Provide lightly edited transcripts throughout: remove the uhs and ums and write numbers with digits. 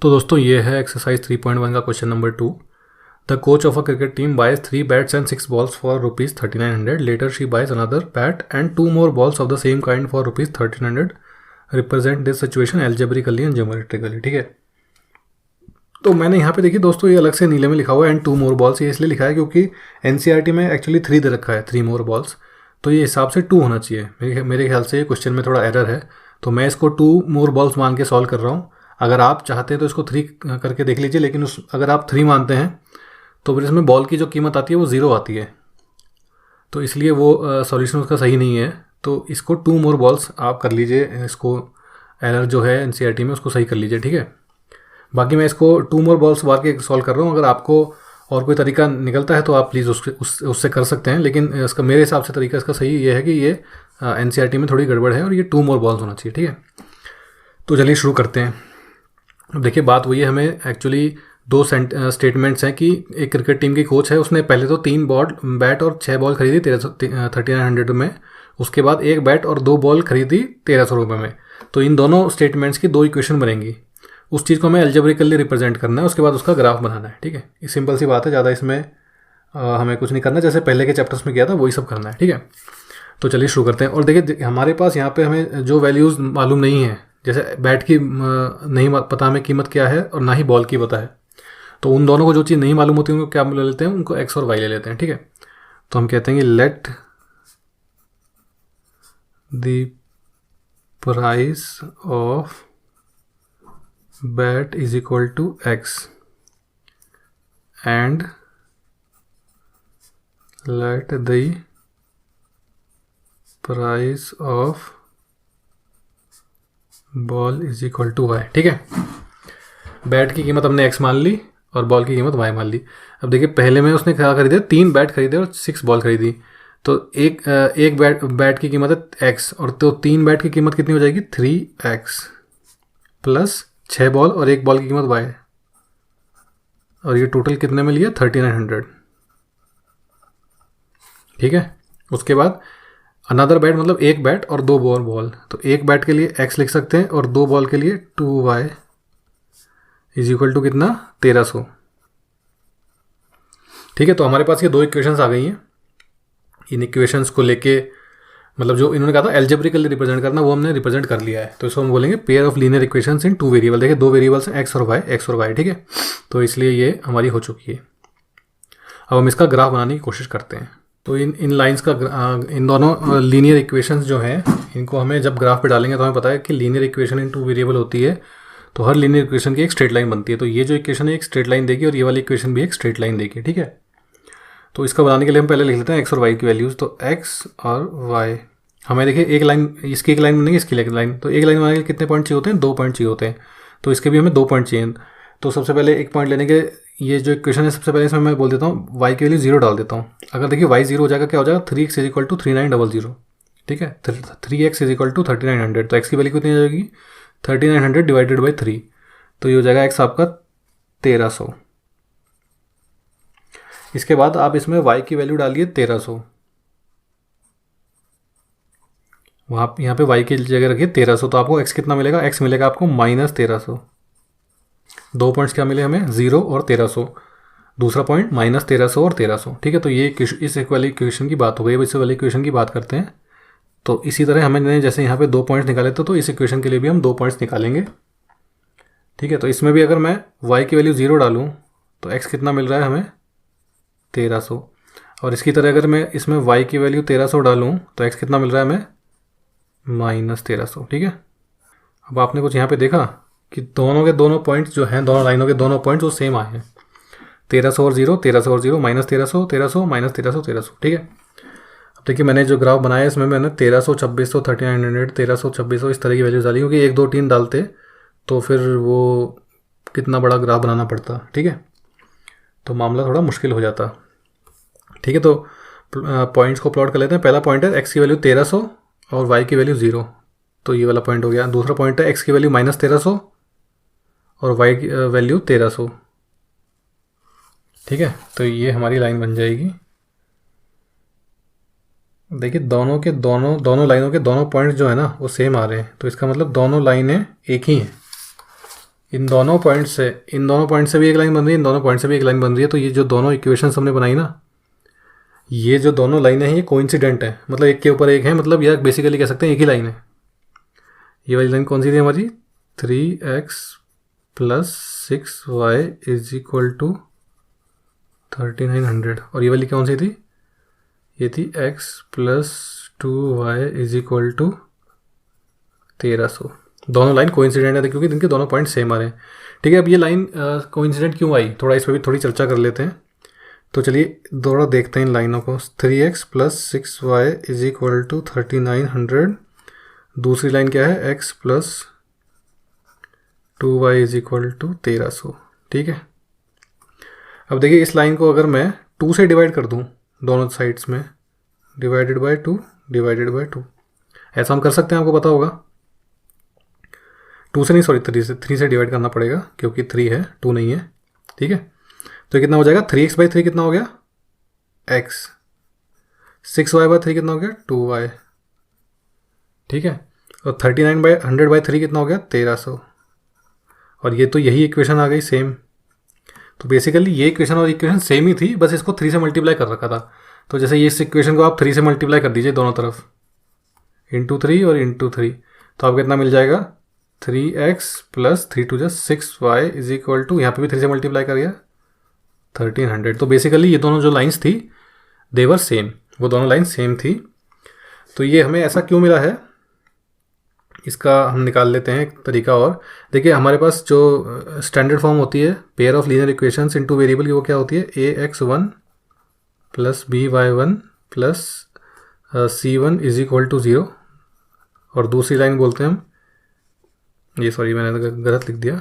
तो दोस्तों ये है एक्सरसाइज 3.1 का question number 2। The coach of a cricket team buys 3 bats and 6 balls for ₹3900। Later she buys another bat and 2 more balls of the same kind for ₹1300। Represent this situation algebraically and geometrically. ठीक है, तो मैंने यहाँ पे देखिए दोस्तों, ये अलग से नीले में लिखा हुआ है एंड 2 more बॉल्स। ये इसलिए लिखा है क्योंकि एनसीईआरटी में एक्चुअली 3 दे रखा है, 3 more बॉल्स, तो ये हिसाब से 2 होना चाहिए। मेरे ख्याल से ये क्वेश्चन में थोड़ा एरर है, तो मैं इसको 2 more बॉल्स मान के सॉल्व कर रहा हूँ। अगर आप चाहते हैं तो इसको 3 करके देख लीजिए, लेकिन अगर आप 3 मानते हैं तो फिर इसमें बॉल की जो कीमत आती है वो 0 आती है, तो इसलिए वो सॉल्यूशन उसका सही नहीं है। तो इसको 2 more बॉल्स आप कर लीजिए, इसको एरर जो है एनसीईआरटी में उसको सही कर लीजिए। ठीक है, बाकी मैं इसको 2 more बॉल्स मार के सॉल्व कर रहा हूँ। अगर आपको और कोई तरीका निकलता है तो आप प्लीज़ उससे कर सकते हैं, लेकिन इसका मेरे हिसाब से तरीका इसका सही ये है कि ये एनसीईआरटी में थोड़ी गड़बड़ है और ये 2 more बॉल्स होना चाहिए। ठीक है, तो चलिए शुरू करते हैं। अब देखिए, बात वही है, हमें एक्चुअली 2 स्टेटमेंट्स हैं कि एक क्रिकेट टीम की कोच है, उसने पहले तो 3 बैट और 6 बॉल खरीदी 3900 में। उसके बाद 1 बैट और 2 बॉल खरीदी 1300 रुपये में। तो इन दोनों स्टेटमेंट्स की 2 इक्वेशन बनेंगी। उस चीज़ को हमें एल्जेब्रिकली रिप्रेजेंट करना है, उसके बाद उसका ग्राफ बनाना है। ठीक है, ये सिंपल सी बात है, ज़्यादा इसमें हमें कुछ नहीं करना, जैसे पहले के चैप्टर्स में किया था वही सब करना है। ठीक है, तो चलिए शुरू करते हैं। और देखिए, हमारे पास यहाँ पे हमें जो वैल्यूज़ मालूम नहीं है, जैसे बैट की नहीं पता हमें कीमत क्या है और ना ही बॉल की पता है, तो उन दोनों को जो चीज़ नहीं मालूम होती है उनको क्या ले लेते हैं, उनको एक्स और वाई ले लेते हैं। ठीक है, तो हम कहते हैं कि let the price of bat is equal to X and let the price of ball is equal to Y. ठीक है, बैट की कीमत हमने एक्स मान ली और बॉल की कीमत वाई मान ली। अब देखिए, पहले में उसने क्या खरीदे, 3 बैट खरीदे और 6 बॉल खरीदी, तो एक बैट की कीमत है एक्स, और तो 3 बैट की कीमत कितनी हो जाएगी, 3x प्लस 6 बॉल और 1 बॉल की कीमत वाई, और ये टोटल कितने में लिया, 3900। ठीक है, उसके बाद अनदर बैट मतलब 1 बैट और 2 बॉल, तो 1 बैट के लिए x लिख सकते हैं और 2 बॉल के लिए 2y इज इक्वल टू कितना, 1300। ठीक है, तो हमारे पास ये 2 इक्वेशंस आ गई हैं। इन इक्वेशंस को लेके, मतलब जो इन्होंने कहा था एल्जेब्रिकली रिप्रेजेंट करना, वो हमने रिप्रेजेंट कर लिया है। तो इसको हम बोलेंगे pair of linear equations in 2 variable. देखिए, 2 वेरिएबल्स हैं एक्स और वाई। ठीक है, तो इसलिए ये हमारी हो चुकी है। अब हम इसका ग्राफ बनाने की कोशिश करते हैं। तो इन लाइंस का इन दोनों लीनियर इक्वेशंस जो हैं, इनको हमें जब ग्राफ पे डालेंगे तो हमें पता है कि लीनियर इक्वेशन इन 2 वेरिएबल होती है, तो हर लीनियर इक्वेशन की एक स्ट्रेट लाइन बनती है। तो ये जो इक्वेशन है एक स्ट्रेट लाइन देगी और ये वाली इक्वेशन भी एक स्ट्रेट लाइन देगी। ठीक है, तो इसका बनाने के लिए हम पहले लिख लेते हैं एक्स और वाई की वैल्यूज़। तो एक्स और वाई हमें देखिए, एक लाइन, इसकी एक लाइन बनेगी, इसकी एक लाइन, तो एक लाइन बनाने के लिए कितने पॉइंट चाहिए होते हैं, 2 पॉइंट चाहिए होते हैं। तो इसके भी हमें 2 पॉइंट चाहिए। तो सबसे पहले एक पॉइंट लेने के, ये जो इक्वेशन है सबसे पहले इसमें मैं बोल देता हूँ वाई की वैल्यू 0 डाल देता हूँ। अगर देखिए वाई 0 हो जाएगा, क्या हो जाएगा, 3x इज इक्वल टू 3900। ठीक है, 3x इज इक्वल टू 3900। तो एक्स की वैल्यू कितनी आ जाएगी, 3900 डिवाइडेड बाई 3, तो ये हो जाएगा एक्स आपका 1300। इसके बाद आप इसमें y की वैल्यू डालिए 1300, वहाँ यहाँ पे y की जगह रखिए 1300, तो आपको x कितना मिलेगा, x मिलेगा आपको -1300। 2 पॉइंट्स क्या मिले हमें, 0 और 1300। दूसरा पॉइंट -1300 और 1300। ठीक है, तो ये इस वाली इक्वेशन की बात हो गई। अब इस वाली इक्वेशन की बात करते हैं। तो इसी तरह हमें जैसे यहाँ पे 2 पॉइंट्स निकाले थे, तो इस इक्वेशन के लिए भी हम 2 पॉइंट्स निकालेंगे। ठीक है, तो इसमें भी अगर मैं y की वैल्यू 0 डालूँ तो x कितना मिल रहा है हमें, 1300। और इसकी तरह अगर मैं इसमें y की वैल्यू 1300 डालूँ तो x कितना मिल रहा है हमें, -1300। ठीक है, अब आपने कुछ यहाँ पे देखा कि दोनों के दोनों पॉइंट्स जो हैं, दोनों लाइनों के दोनों पॉइंट्स वो सेम आए हैं, 1300 और 0, 1300 और 0, -1300, 1300, -1300, 1300। ठीक है, अब देखिए, मैंने जो ग्राफ बनाया है इसमें मैंने 1300, 2600, 3900, 1300, 2600 इस तरह की वैल्यूज डाली, क्योंकि 1, 2, 3 डालते तो फिर वो कितना बड़ा ग्राफ बनाना पड़ता। ठीक है, तो मामला थोड़ा मुश्किल हो जाता। ठीक है, तो पॉइंट्स को प्लॉट कर लेते हैं। पहला पॉइंट है x की वैल्यू 1300 और y की वैल्यू 0, तो ये वाला पॉइंट हो गया। दूसरा पॉइंट है x की वैल्यू -1300 और y की वैल्यू 1300। ठीक है, तो ये हमारी लाइन बन जाएगी। देखिए, दोनों लाइनों के दोनों पॉइंट्स जो है ना वो सेम आ रहे हैं, तो इसका मतलब दोनों लाइनें एक ही हैं। इन दोनों पॉइंट से भी एक लाइन बन रही है, इन दोनों पॉइंट से भी एक लाइन बन रही है। तो ये जो दोनों इक्वेशंस हमने बनाई ना, ये जो दोनों लाइनें हैं ये कोइंसिडेंट है, मतलब एक के ऊपर एक है, मतलब यह बेसिकली कह सकते हैं एक ही लाइन है। ये वाली लाइन कौन सी थी हमारी, 3x + 6y = 3900। और ये वाली कौन सी थी, ये थी x + 2y = 1300। दोनों लाइन कोइंसिडेंट है क्योंकि इनके दोनों पॉइंट सेम आ रहे हैं। ठीक है, अब ये लाइन कोइंसिडेंट क्यों आई, थोड़ा इस पर भी थोड़ी चर्चा कर लेते हैं। तो चलिए थोड़ा देखते हैं इन लाइनों को। 3x + 6y = 3900। दूसरी लाइन क्या है, x + 2y = 1300। ठीक है, अब देखिए इस लाइन को अगर मैं 2 से डिवाइड कर दूं दोनों साइड्स में, /2 ऐसा हम कर सकते हैं, आपको पता होगा। 2 से नहीं, सॉरी 3 से डिवाइड करना पड़ेगा क्योंकि 3 है, 2 नहीं है। ठीक है, तो ये कितना हो जाएगा, 3x/3 कितना हो गया, x। 6y/3 कितना हो गया, 2y। ठीक है, और 39/100/3 कितना हो गया, 1300। और ये तो यही इक्वेशन आ गई सेम। तो बेसिकली ये इक्वेशन और इक्वेशन सेम ही थी, बस इसको 3 से मल्टीप्लाई कर रखा था। तो जैसे ये इस इक्वेशन को आप 3 से मल्टीप्लाई कर दीजिए दोनों तरफ, × 3 और × 3, तो आपको कितना मिल जाएगा, 3x + 3 × 6y = यहाँ पे भी 3 से मल्टीप्लाई करिए 1300। तो बेसिकली ये दोनों जो लाइंस थी देवर सेम, वो दोनों लाइन सेम थी। तो ये हमें ऐसा क्यों मिला है, इसका हम निकाल लेते हैं एक तरीका। और देखिए हमारे पास जो स्टैंडर्ड फॉर्म होती है pair of linear equations into variable की, वो क्या होती है, ax1 + by1 + c1 = 0। और दूसरी लाइन बोलते हैं हम, ये सॉरी मैंने गलत लिख दिया,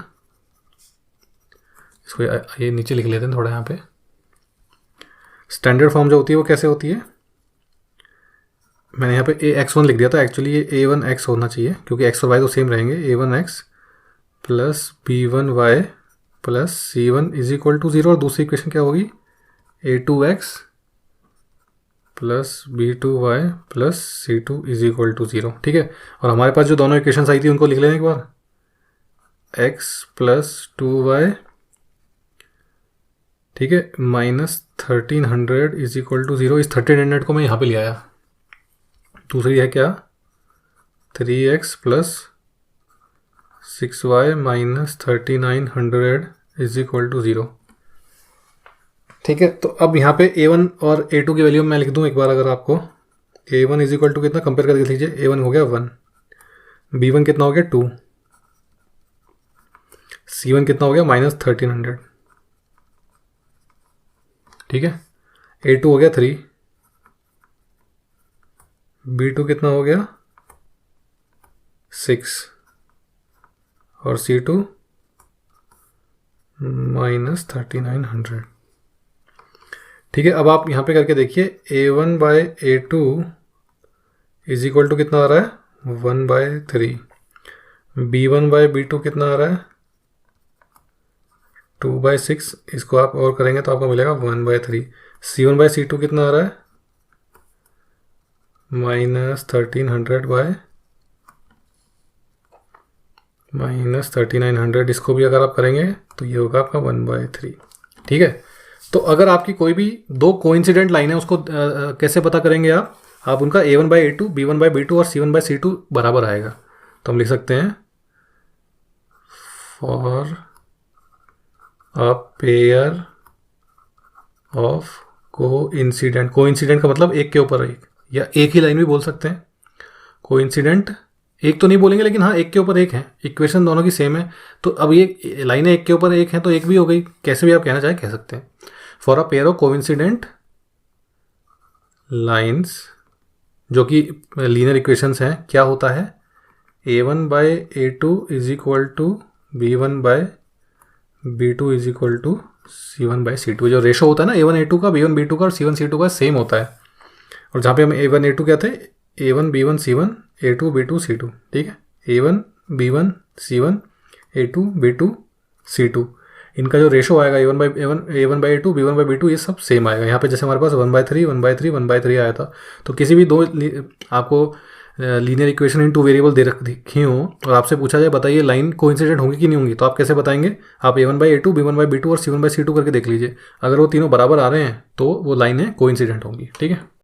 इसको ये नीचे लिख लेते हैं थोड़ा। यहाँ पे स्टैंडर्ड फॉर्म जो होती है वो कैसे होती है, मैंने यहाँ पे ax1 लिख दिया था, एक्चुअली ये a1x होना चाहिए क्योंकि x और y तो सेम रहेंगे। a1x + b1y + c1 = 0। और दूसरी इक्वेशन क्या होगी, a2x + b2y + c2 = 0। ठीक है, और हमारे पास जो दोनों इक्वेशंस आई थी उनको लिख लें एक बार, x + 2y, ठीक है, -1300 = 0। इस 1300 को मैं यहाँ पे ले आया। दूसरी है क्या, 3x + 6y - 3900 = 0। ठीक है, तो अब यहाँ पे a1 और a2 की वैल्यू मैं लिख दूँ एक बार। अगर आपको a1 = कितना, कंपेयर करके लिख लीजिए, a1 हो गया 1, b1 कितना हो गया 2, c1 कितना हो गया -1300। ठीक है, a2 हो गया 3, b2 कितना हो गया 6 और c2 -3900। ठीक है, अब आप यहाँ पे करके देखिए, a1/a2 = कितना आ रहा है, 1/3। b1/b2 कितना आ रहा है, 2/6। इसको आप और करेंगे तो आपको मिलेगा 1/3। c1/c2 कितना आ रहा है, -1300। इसको भी अगर आप करेंगे तो ये होगा आपका 1/3। ठीक है, तो अगर आपकी कोई भी दो कोइंसिडेंट लाइन है उसको कैसे पता करेंगे आप उनका a1/a2, b1/b2 और c1/c2 बराबर आएगा। तो हम लिख सकते हैं, for a pair of coincident. Coincident का मतलब एक के ऊपर एक, या एक ही लाइन भी बोल सकते हैं। कोइंसिडेंट एक तो नहीं बोलेंगे, लेकिन हाँ एक के ऊपर एक है, इक्वेशन दोनों की सेम है। तो अब ये लाइनें एक के ऊपर एक हैं तो एक भी हो गई, कैसे भी आप कहना चाहें कह सकते हैं। For a pair of coincident lines, जो कि लीनियर इक्वेशंस हैं, क्या होता है, a1/a2 = b1/b2 = c1/c2। जो रेशो होता है ना a1/a2 का, b1/b2 का और c1/c2 का सेम होता है। और जहाँ पे हम a1/a2 क्या थे, a1/b1/c1, a2/b2/c2। ठीक है, a1/b1/c1, a2/b2/c2, इनका जो रेशो आएगा a1/a2, b1/b2, ये सब सेम आएगा। यहाँ पे जैसे हमारे पास 1/3, 1/3, 1/3 आया था। तो किसी भी दो आपको linear equation in two variable दे रखी हो और आपसे पूछा जाए बताइए लाइन कोइंसिडेंट होंगी कि नहीं होंगी, तो आप कैसे बताएंगे? आप A1/A2, B1/B2 और C1/C2 करके देख लीजिए। अगर वो तीनों बराबर आ रहे हैं तो वो लाइनें कोइंसिडेंट होंगी। ठीक है।